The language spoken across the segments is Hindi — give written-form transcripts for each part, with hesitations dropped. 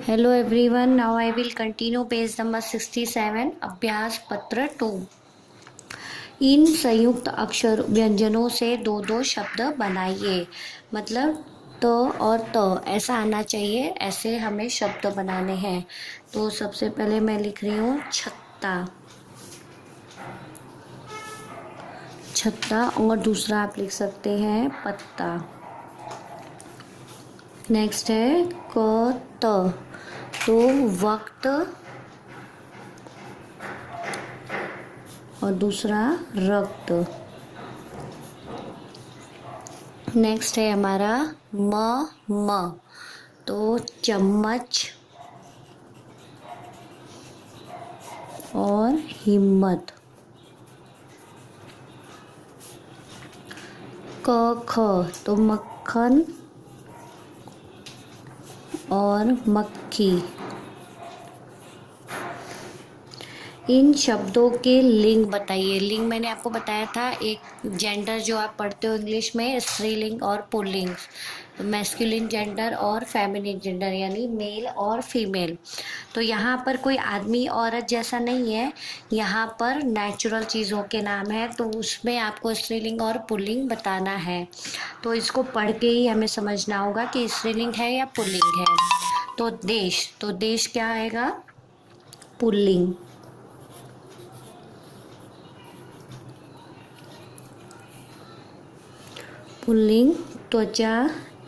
Hello everyone, now I will continue page number 67 अभ्यास पत्र 2। इन संयुक्त अक्षर व्यंजनों से दो दो शब्द बनाइए। मतलब त और त ऐसा आना चाहिए, ऐसे हमें शब्द बनाने हैं। तो सबसे पहले मैं लिख रही हूँ छत्ता, छत्ता। और दूसरा आप लिख सकते हैं पत्ता। नेक्स्ट है क त, तो वक्त और दूसरा रक्त। नेक्स्ट है हमारा म, तो चम्मच और हिम्मत। क ख, तो मक्खन और मक्खी। इन शब्दों के लिंग बताइए। लिंग मैंने आपको बताया था, एक जेंडर जो आप पढ़ते हो इंग्लिश में, स्त्रीलिंग और पुल्लिंग, मैस्कुलिन जेंडर और फेमिनिन जेंडर, यानी मेल और फीमेल। तो यहाँ पर कोई आदमी औरत जैसा नहीं है, यहाँ पर नेचुरल चीज़ों के नाम है, तो उसमें आपको स्त्रीलिंग और पुल्लिंग बताना है। तो इसको पढ़ के ही हमें समझना होगा कि स्त्रीलिंग है या पुल्लिंग है। तो देश क्या आएगा? पुल्लिंग। पुल्लिंग। त्वचा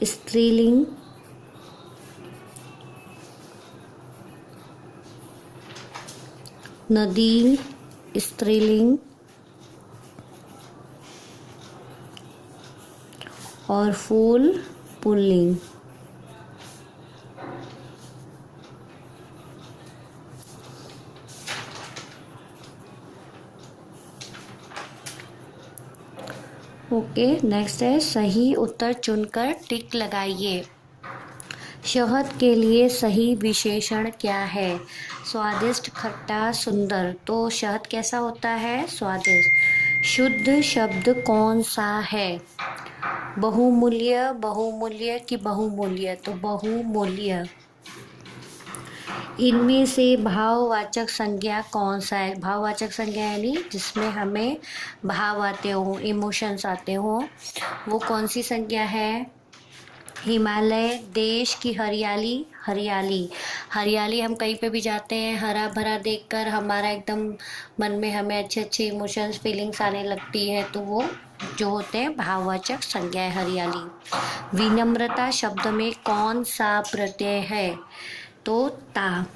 स्त्रीलिंग। नदी स्त्रीलिंग। और फूल पुल्लिंग। ओके, नेक्स्ट है सही उत्तर चुनकर टिक लगाइए। शहद के लिए सही विशेषण क्या है? स्वादिष्ट, खट्टा, सुंदर। तो शहद कैसा होता है? स्वादिष्ट। शुद्ध शब्द कौन सा है? बहुमूल्य, बहुमूल्य की बहुमूल्य, तो बहुमूल्य। इनमें से भाववाचक संज्ञा कौन सा है? भाववाचक संज्ञा यानी जिसमें हमें भाव आते हो, इमोशंस आते हो, वो कौन सी संज्ञा है? हिमालय। देश की हरियाली, हरियाली। हरियाली हम कहीं पे भी जाते हैं, हरा भरा देखकर हमारा एकदम मन में हमें अच्छे अच्छे इमोशंस, फीलिंग्स आने लगती है, तो वो जो होते हैं भाववाचक संज्ञा है, हरियाली। विनम्रता शब्द में कौन सा प्रत्यय है? तो ता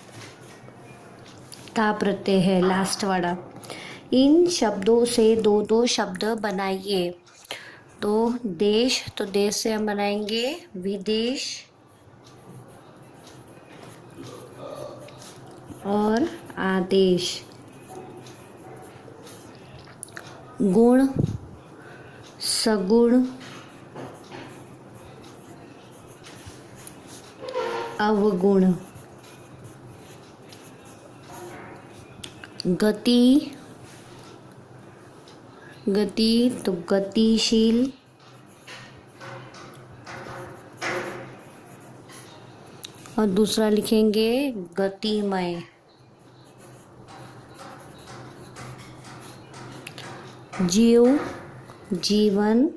प्रत्यय है, लास्ट वाला। इन शब्दों से दो दो शब्द बनाइए। तो देश, तो देश से हम बनाएंगे विदेश। और आदेश। गुण सगुण, अवगुण। गति, गति तो गतिशील। और दूसरा लिखेंगे गतिमय। जीव, जीवन।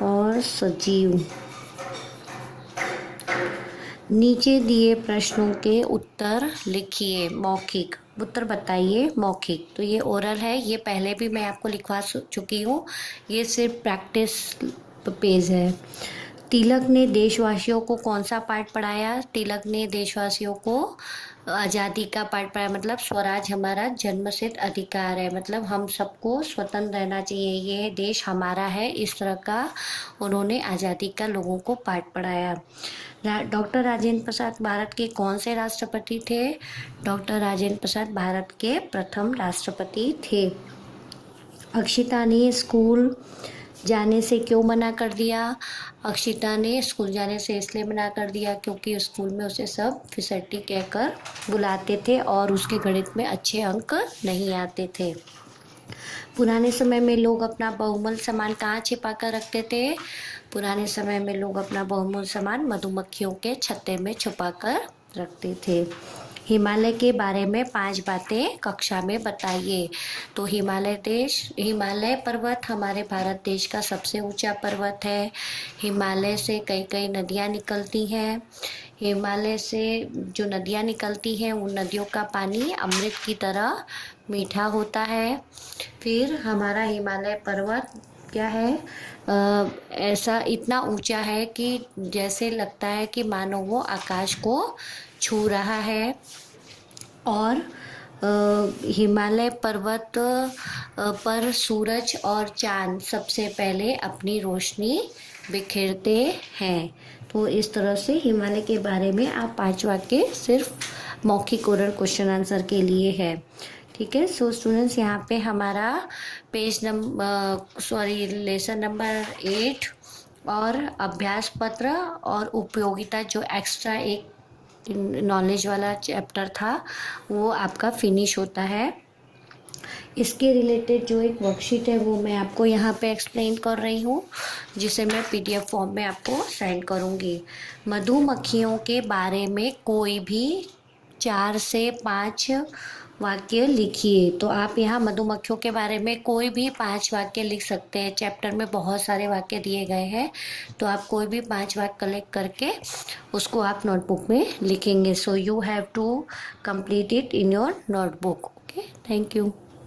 और सजीव। नीचे दिए प्रश्नों के उत्तर लिखिए। मौखिक उत्तर बताइए। मौखिक तो ये ओरल है, ये पहले भी मैं आपको लिखवा चुकी हूँ, ये सिर्फ प्रैक्टिस पेज है। तिलक ने देशवासियों को कौन सा पाठ पढ़ाया? तिलक ने देशवासियों को आज़ादी का पाठ पढ़ाया। मतलब स्वराज हमारा जन्मसिद्ध अधिकार है, मतलब हम सबको स्वतंत्र रहना चाहिए, ये देश हमारा है, इस तरह का उन्होंने आज़ादी का लोगों को पाठ पढ़ाया। डॉक्टर राजेंद्र प्रसाद भारत के कौन से राष्ट्रपति थे? डॉक्टर राजेंद्र प्रसाद भारत के प्रथम राष्ट्रपति थे। अक्षिता ने स्कूल जाने से क्यों मना कर दिया? अक्षिता ने स्कूल जाने से इसलिए मना कर दिया क्योंकि स्कूल में उसे सब फिसड्डी कहकर बुलाते थे और उसके गणित में अच्छे अंक नहीं आते थे। पुराने समय में लोग अपना बहुमूल्य सामान कहाँ छिपा कर रखते थे? पुराने समय में लोग अपना बहुमूल्य सामान मधुमक्खियों के छत्ते में छुपा कर रखते थे। हिमालय के बारे में 5 बातें कक्षा में बताइए। तो हिमालय पर्वत हमारे भारत देश का सबसे ऊंचा पर्वत है। हिमालय से कई कई नदियाँ निकलती हैं। हिमालय से जो नदियाँ निकलती हैं उन नदियों का पानी अमृत की तरह मीठा होता है। फिर हमारा हिमालय पर्वत क्या है, ऐसा इतना ऊंचा है कि जैसे लगता है कि मानो वो आकाश को छू रहा है। और हिमालय पर्वत पर सूरज और चांद सबसे पहले अपनी रोशनी बिखेरते हैं। तो इस तरह से हिमालय के बारे में आप 5 वाक्य सिर्फ मौखिक ओरल क्वेश्चन आंसर के लिए है। ठीक है। सो स्टूडेंट्स, यहाँ पे हमारा लेसन नंबर 8 और अभ्यास पत्र और उपयोगिता जो एक्स्ट्रा एक नॉलेज वाला चैप्टर था वो आपका फिनिश होता है। इसके रिलेटेड जो एक वर्कशीट है वो मैं आपको यहाँ पे एक्सप्लेन कर रही हूँ, जिसे मैं पीडीएफ फॉर्म में आपको सेंड करूँगी। मधुमक्खियों के बारे में कोई भी 4 से 5 वाक्य लिखिए। तो आप यहाँ मधुमक्खियों के बारे में कोई भी 5 वाक्य लिख सकते हैं। चैप्टर में बहुत सारे वाक्य दिए गए हैं, तो आप कोई भी 5 वाक्य कलेक्ट करके उसको आप नोटबुक में लिखेंगे। So you have to complete it in your notebook. Okay, thank you.